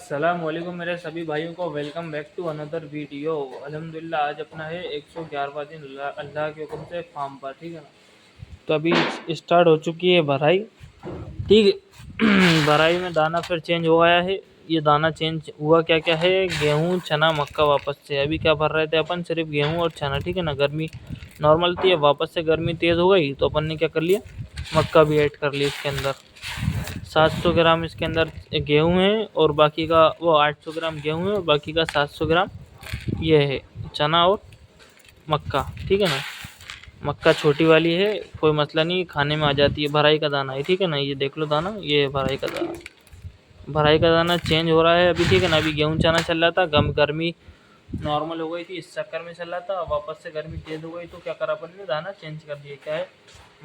अस्सलाम वालेकुम मेरे सभी भाइयों को welcome back to another video. अल्हम्दुलिल्लाह आज अपना है 111वां दिन अल्लाह के हुक्म से फार्म पर, ठीक है ना। तो अभी स्टार्ट हो चुकी है भराई, ठीक है। भराई में दाना फिर चेंज हो गया है। ये दाना चेंज हुआ क्या क्या है, गेहूँ चना मक्का वापस से। अभी क्या भर रहे थे अपन, सिर्फ गेहूँ और चना, ठीक है ना। गर्मी नॉर्मल थी, अब वापस से गर्मी तेज़ हो गई तो अपन ने क्या कर लिया, मक्का भी ऐड कर लिया इसके अंदर। 700 ग्राम इसके अंदर गेहूँ है और बाकी का वो 800 ग्राम गेहूँ है और बाकी का 700 ग्राम ये है चना और मक्का, ठीक है ना। मक्का छोटी वाली है, कोई मसला नहीं, खाने में आ जाती है। भराई का दाना है, ठीक है ना। ये देख लो दाना, ये है भराई का दाना। भराई का दाना चेंज हो रहा है अभी, ठीक है ना। अभी गेहूँ चना चल रहा था, गर्मी नॉर्मल हो गई थी, इस चक्कर में चल रहा था। वापस से गर्मी तेज़ हो गई तो क्या करा अपन ने, दाना चेंज कर दिया। क्या है,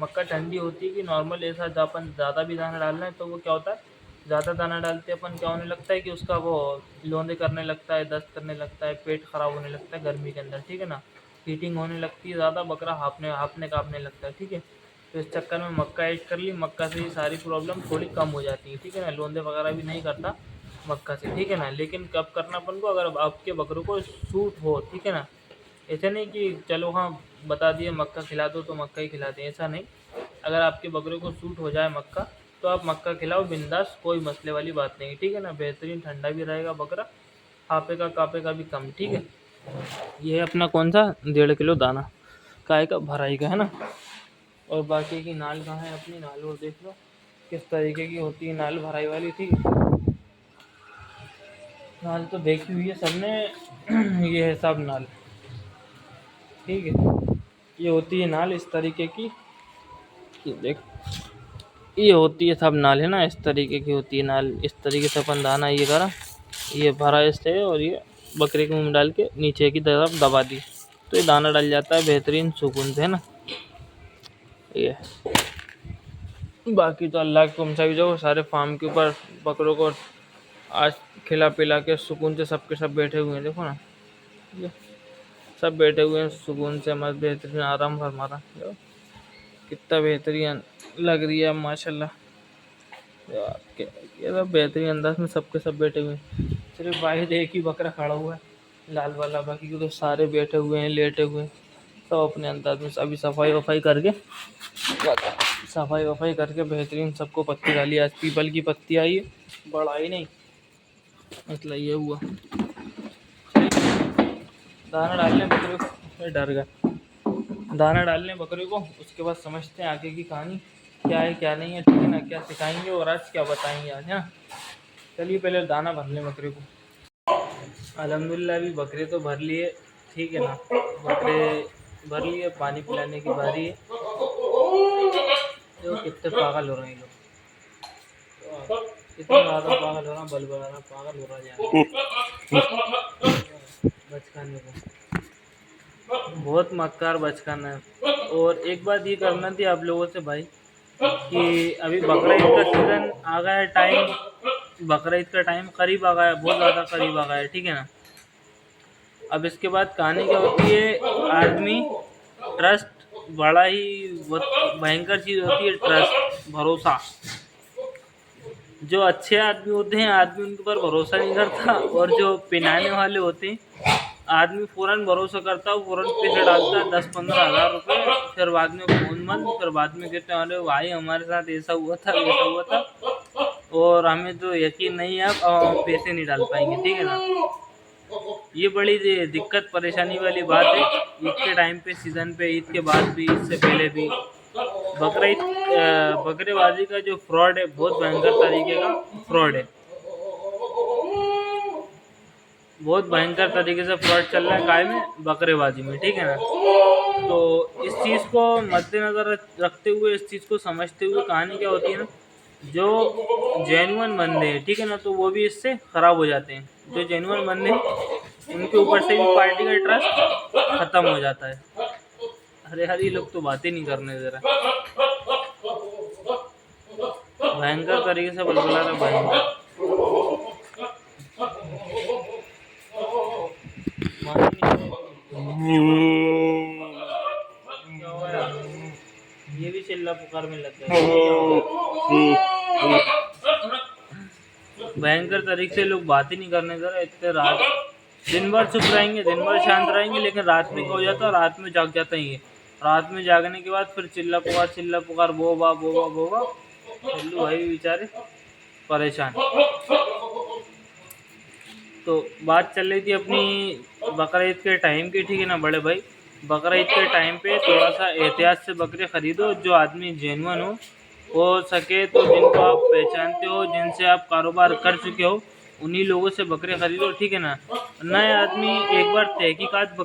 मक्का ठंडी होती है कि नॉर्मल, ऐसा अपन ज़्यादा भी दाना डालना है तो वो क्या होता है, ज़्यादा दाना डालते अपन क्या होने लगता है कि उसका वो लौंदे करने लगता है, दस्त करने लगता है, पेट ख़राब होने लगता है गर्मी के अंदर, ठीक है ना। हीटिंग होने लगती है ज़्यादा, बकरा हाँफने हाँफने काँपने लगता है, ठीक है। तो इस चक्कर में मक्का ऐड कर ली, मक्का से ये सारी प्रॉब्लम थोड़ी कम हो जाती है, ठीक है ना। लौंदे वगैरह भी नहीं करता मक्का से, ठीक है ना। लेकिन कब करना अपन को, अगर आपके बकरों को सूट हो, ठीक है ना। ऐसा नहीं कि चलो हाँ बता दिए मक्का खिला दो तो मक्का ही खिलाते हैं, ऐसा नहीं। अगर आपके बकरे को सूट हो जाए मक्का तो आप मक्का खिलाओ बिंदास, कोई मसले वाली बात नहीं, ठीक है ना। बेहतरीन ठंडा भी रहेगा बकरा, हाँपेगा काँपेगा भी कम, ठीक है। ये है अपना कौन सा 1.5 किलो दाना काय का, भराई का, है ना। और बाकी की नाल कहाँ है अपनी, नाल और देख लो किस तरीके की होती है नाल भराई वाली, ठीक है। नाल तो देखी हुई है सबने। ये है सब नाल, ठीक है। ये होती है नाल इस तरीके की, ये देख, ये होती है सब नाल, है ना। इस तरीके की होती है नाल, इस तरीके से अपन दाना ये करा, ये भरा इससे और ये बकरे के मुंह में डाल के नीचे की तरफ दबा दी तो ये दाना डल जाता है बेहतरीन सुकून से, है ना। ये बाकी तो अल्लाह के हुक्म से भी जो सारे फार्म के ऊपर बकरों को आज खिला पिला के सुकून से सबके सब बैठे हुए हैं, देखो ना, ये सब बैठे हुए हैं सुकून से, मस्त बेहतरीन आराम फरमा रहा। कितना बेहतरीन लग रही है माशाल्लाह यार, ये सब बेहतरीन अंदाज में सबके सब बैठे हुए हैं। सिर्फ वाहिद एक ही बकरा खड़ा हुआ है लाल वाला, बाकी के तो सारे बैठे हुए हैं, लेटे हुए हैं, सब अपने अंदाज में। अभी सफाई वफाई करके, बेहतरीन सबको पत्ती डाली। आज पीपल की पत्ती आई है, बड़ा ही नहीं, मतलब ये हुआ। दाना डालने बकरे को, डर गया, दाना डालने बकरे को, उसके बाद समझते हैं आगे की कहानी क्या है क्या नहीं है, ठीक है ना। क्या सिखाएंगे और आज क्या बताएंगे आज, हाँ। चलिए पहले दाना भर लें बकरे को। अल्हम्दुलिल्लाह अभी बकरे तो भर लिए, ठीक है ना। बकरे भर लिए, पानी पिलाने की बारी है। देखो कितने पागल हो रहे हैं लोग, कितना ज़्यादा पागल हो रहा, बल बना रहा, पागल हो रहा जाए बचकाने को, बहुत मक्कार बचकाना है। और एक बात ये करना थी आप लोगों से भाई, कि अभी बकरा ईद का सीज़न आ गया है, टाइम बकरा ईद का टाइम करीब आ गया है, बहुत ज़्यादा करीब आ गया है, ठीक है ना। अब इसके बाद कहानी क्या होती है, आदमी ट्रस्ट, बड़ा ही बहुत भयंकर चीज़ होती है ट्रस्ट, भरोसा। जो अच्छे आदमी होते हैं, आदमी उनके ऊपर भरोसा नहीं करता, और जो पिनाने वाले होते हैं, आदमी फ़ौरन भरोसा करता है, फ़ौरन पैसे डालता है 10-15 हज़ार रुपये, फिर बाद में फ़ोन बंद, फिर बाद में कहते हैं अरे भाई हमारे साथ ऐसा हुआ था वैसा हुआ था, और हमें तो यकीन नहीं है, अब हम पैसे नहीं डाल पाएंगे, ठीक है ना। ये बड़ी दिक्कत परेशानी वाली बात है ईद के टाइम पे, सीज़न पे, ईद के बाद भी, इससे पहले भी। बकरा ईद बकरेबाजी का जो फ्रॉड है, बहुत भयंकर तरीके का फ्रॉड है, बहुत भयंकर तरीके से फ्रॉड चल रहा है काय में, बकरेबाजी में, ठीक है ना। तो इस चीज़ को मद्देनज़र रखते हुए, इस चीज़ को समझते हुए, कहानी क्या होती है ना, जो जेन्युइन बंदे हैं, ठीक है ना, तो वो भी इससे ख़राब हो जाते हैं। जो जेन्युइन बंदे हैं उनके ऊपर से भी पार्टी का ट्रस्ट ख़त्म हो जाता है। अरे यार ये लोग तो बातें नहीं करने दे रहा, भयंकर तरीके से बलबला रहा, भयंकर। क्या हुआ यार? ये भी चिल्ला पुकार में लग गया। भयंकर तरीके से लोग बात ही नहीं करने दे रहे इतने। रात दिन भर चुप रहेंगे, दिन भर शांत रहेंगे, लेकिन रात में क्या हो जाता है, रात में जाग जाते हैं ये। रात में जागने के बाद फिर चिल्ला पुकार बोबा बोबा बोबा। चल्लू भाई बेचारे परेशान। तो बात चल रही थी अपनी बकरा ईद के टाइम की, ठीक है ना बड़े भाई। बकरा ईद के टाइम पे थोड़ा सा एहतियात से बकरे खरीदो, जो आदमी जेन्युइन हो सके तो, जिनको आप पहचानते हो, जिनसे आप कारोबार कर चुके हो, उन्हीं लोगों से बकरे खरीदो, ठीक है ना। नए आदमी एक बार तहकीकात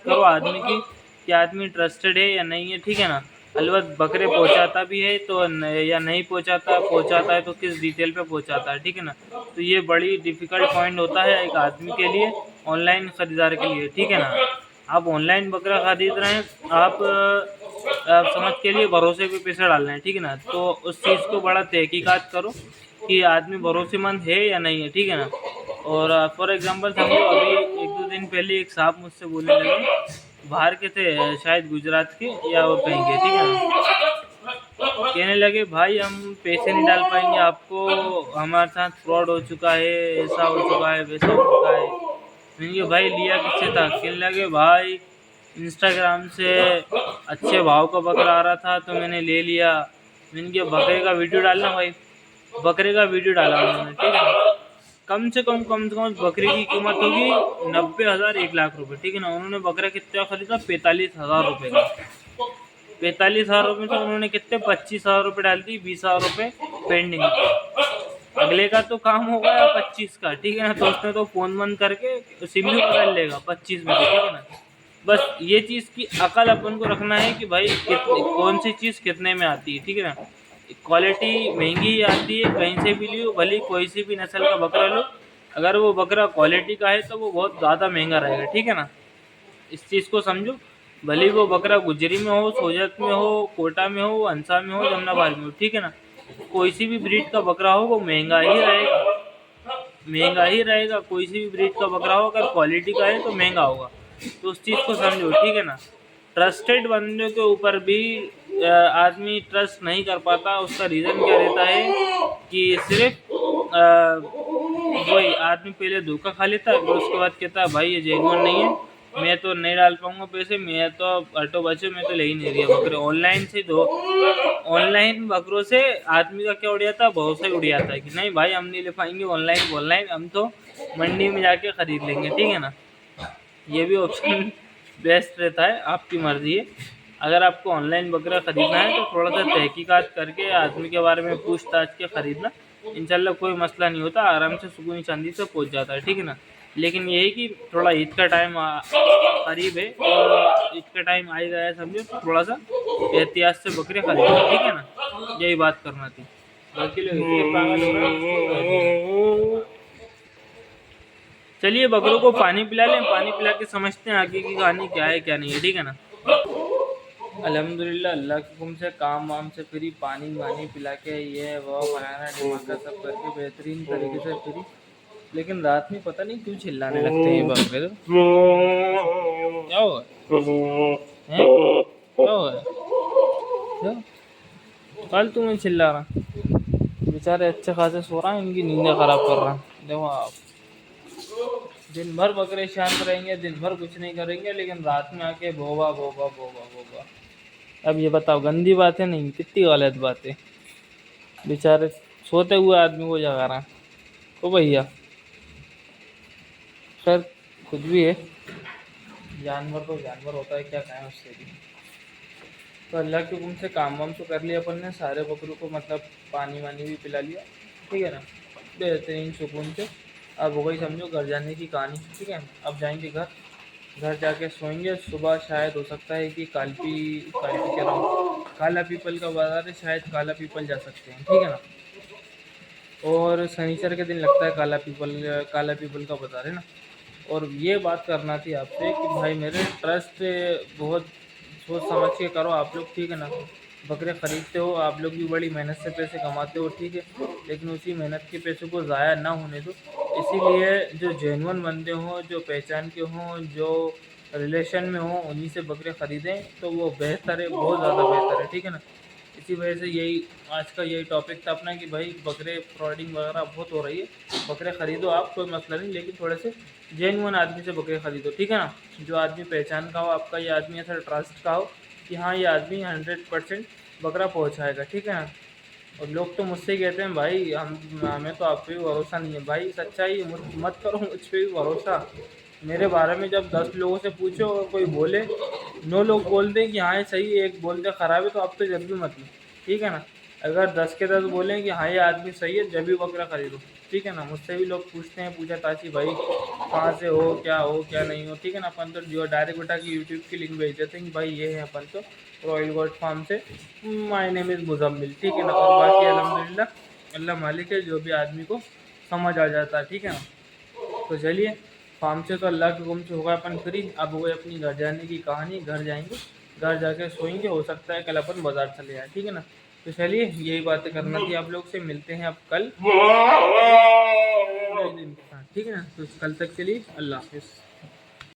करो आदमी की कि आदमी ट्रस्टेड है या नहीं है, ठीक है ना। अलबत्त बकरे पहुंचाता भी है तो या नहीं पहुंचाता है तो किस डिटेल पे पहुंचाता है, ठीक है ना। तो ये बड़ी डिफ़िकल्ट पॉइंट होता है एक आदमी के लिए, ऑनलाइन ख़रीदार के लिए, ठीक है ना। आप ऑनलाइन बकरा खरीद रहे हैं, आप समझ के लिए भरोसे पे पैसे डाल रहे हैं, ठीक है ना। तो उस चीज़ को बड़ा तहकीकात करो कि आदमी भरोसेमंद है या नहीं है, ठीक है ना। और फॉर एग्जांपल समझो, अभी 1-2 दिन पहले एक साहब मुझसे बोलने लगे, बाहर के थे, शायद गुजरात के या और कहीं के, ठीक है ना। कहने लगे भाई हम पैसे नहीं डाल पाएंगे आपको, हमारे साथ फ्रॉड हो चुका है, ऐसा हो चुका है, वैसा हो चुका है। मैंने कहा भाई लिया किससे था? कहने लगे भाई इंस्टाग्राम से अच्छे भाव का बकरा आ रहा था तो मैंने ले लिया। मैंने कहा बकरे का वीडियो डालना भाई। बकरे का वीडियो डाला उन्होंने, ठीक है। कम से कम बकरे की कीमत होगी 90,000 1 लाख रुपए, ठीक है ना। उन्होंने बकरा कितना खरीदा? 45,000 रुपये का। 45,000 रुपये से उन्होंने कितने 25,000 रुपये डाल दी, 20,000 रुपये पेंडिंग। अगले का तो काम हो गया 25 का, ठीक है ना। तो उसने तो फ़ोन बंद करके सिम भी बदल लेगा 25 में, ठीक है ना। बस ये चीज़ की अकल अपन को रखना है कि भाई कौन सी चीज़ कितने में आती है, ठीक है ना। क्वालिटी महंगी ही आती है, कहीं से भी लियो, भले कोई सी भी नस्ल का बकरा लो, अगर वो बकरा क्वालिटी का है तो वो बहुत ज़्यादा महंगा रहेगा, ठीक है ना। इस चीज़ को समझो। भले वो बकरा गुजरी में हो, सोजत में हो, कोटा में हो, अंसा में हो, जमनाबाद में हो, ठीक है ना। कोई सी भी ब्रीड का बकरा हो वो महंगा ही रहेगा। कोई सी भी ब्रीड का बकरा हो, अगर क्वालिटी का है तो महंगा होगा। तो उस चीज़ को समझो, ठीक है ना। ट्रस्टेड बंदों के ऊपर भी आदमी ट्रस्ट नहीं कर पाता। उसका रीज़न क्या रहता है कि सिर्फ वही आदमी पहले धोखा खा लेता है, फिर उसके बाद कहता है भाई ये जेन्युइन नहीं है, मैं तो नहीं डाल पाऊंगा पैसे, मैं तो हटो बच्चों, मैं तो ले ही नहीं रही बकरे। ऑनलाइन बकरों से आदमी का क्या उड़ जाता है? भरोसा ही उड़ जाता है कि नहीं भाई हम नहीं ले पाएंगे ऑनलाइन, हम तो मंडी में जाके ख़रीद लेंगे, ठीक है ना। ये भी ऑप्शन बेस्ट रहता है, आपकी मर्ज़ी है। अगर आपको ऑनलाइन बकरा ख़रीदना है तो थोड़ा सा तहकीकात करके आदमी के बारे में पूछताछ के ख़रीदना, इंशाल्लाह कोई मसला नहीं होता, आराम से सुकून शांति से पहुंच जाता है, ठीक है ना। लेकिन ये है कि थोड़ा ईद का टाइम करीब है और ईद का टाइम आ ही गया है, समझो थोड़ा सा एहतियात से बकरे खरीदो, ठीक है ना। यही बात करना थी, बाकी लोग इतने पागल हो रहे हैं। चलिए बकरों को पानी पिला लें, पानी पिला के समझते हैं आगे की कहानी क्या है क्या नहीं है, ठीक है ना। अल्हम्दुलिल्लाह अल्लाह के हुक्म से काम वाम से फ्री, पानी वानी पिला के ये वो बनाना ढमाका सब करके बेहतरीन तरीके से फ्री। लेकिन रात में पता नहीं क्यों चिल्लाने लगते हैं बकरे। तो क्या हुआ है? क्या हुआ है? फालतू में चिल्ला रहा, बेचारे अच्छे खासे सो रहा है, इनकी नींदें ख़राब कर रहा है। देखो आप दिन भर बकरे शांत रहेंगे, दिन भर कुछ नहीं करेंगे, लेकिन रात में आके बोबा बोबा बोबा बोबा। अब ये बताओ गंदी बात है नहीं, कितनी गलत बात है। बेचारे सोते हुए आदमी को जगा रहा है। तो भैया खैर कुछ भी है, जानवर तो जानवर होता है, क्या कहें उससे भी। तो अल्लाह के हुक्म से काम वाम तो कर लिया अपन ने, सारे बकरों को मतलब पानी वानी भी पिला लिया, ठीक है ना, बेहतरीन सुकून से। अब हो गई समझो घर जाने की कहानी, ठीक है। अब जाएंगे घर जाके सोएंगे। सुबह शायद हो सकता है कि कालपी कह रहा हूँ, काला पीपल का बाज़ार है, शायद काला पीपल जा सकते हैं, ठीक है ना। और शनिचर के दिन लगता है काला पीपल का बाज़ार है ना। और ये बात करना थी आपसे कि भाई मेरे ट्रस्ट बहुत सोच समझ के करो आप लोग, ठीक है ना। बकरे ख़रीदते हो आप लोग भी, बड़ी मेहनत से पैसे कमाते हो, ठीक है, लेकिन उसी मेहनत के पैसों को ज़ाया ना होने दो। इसीलिए जो जेन्युइन बंदे हों, जो पहचान के हों, जो रिलेशन में हों, उन्हीं से बकरे ख़रीदें तो वो बेहतर है, बहुत ज़्यादा बेहतर है, ठीक है ना। इसी वजह से यही आज का यही टॉपिक था अपना कि भाई बकरे फ्रॉडिंग वगैरह बहुत हो रही है। बकरे ख़रीदो आप, कोई मसला नहीं, लेकिन थोड़े से जेन्युइन आदमी से बकरे ख़रीदो, ठीक है ना। जो आदमी पहचान का हो आपका, ये आदमी ऐसा ट्रस्ट का हो कि हाँ ये आदमी 100% बकरा पहुँचाएगा, ठीक है ना। और लोग तो मुझसे ही कहते हैं भाई हमें तो आप पे भी भरोसा नहीं है। भाई सच्चाई मत करो मुझ पे भी भरोसा। मेरे बारे में जब 10 लोगों से पूछो और कोई बोले, 9 लोग बोल दें कि हाँ ये सही है, एक बोलते ख़राब है, तो आप तो जब भी मत लो, ठीक है ना। अगर 10 के 10 बोलें कि हाँ ये आदमी सही है, जब भी बकरा खरीदो, ठीक है ना। मुझसे भी लोग पूछते हैं पूछा ताछी, भाई कहाँ से हो क्या नहीं हो, ठीक है ना। अपन तो जो डायरेक्ट बेटा की यूट्यूब की लिंक भेज देते हैं कि भाई ये है अपन तो रॉयल गोट फार्म से, माय नेम इज़ मुजम्मिल, ठीक है ना। और बाकी अल्हम्दुलिल्लाह अल्लाह मालिक है, जो भी आदमी को समझ आ जाता है, ठीक है ना। तो चलिए, फार्म से तो अल्लाह के हुक्म से होगा अपन फ्री। अब वो अपनी घर जाने की कहानी, घर जाएंगे, घर जाके सोएंगे, हो सकता है कल अपन बाज़ार चले जाएँ, ठीक है ना। तो चलिए, यही बातें करना थी आप लोग से, मिलते हैं अब कल नए दिन के साथ, ठीक है ना। तो कल तक के लिए अल्लाह हाफ़िज़।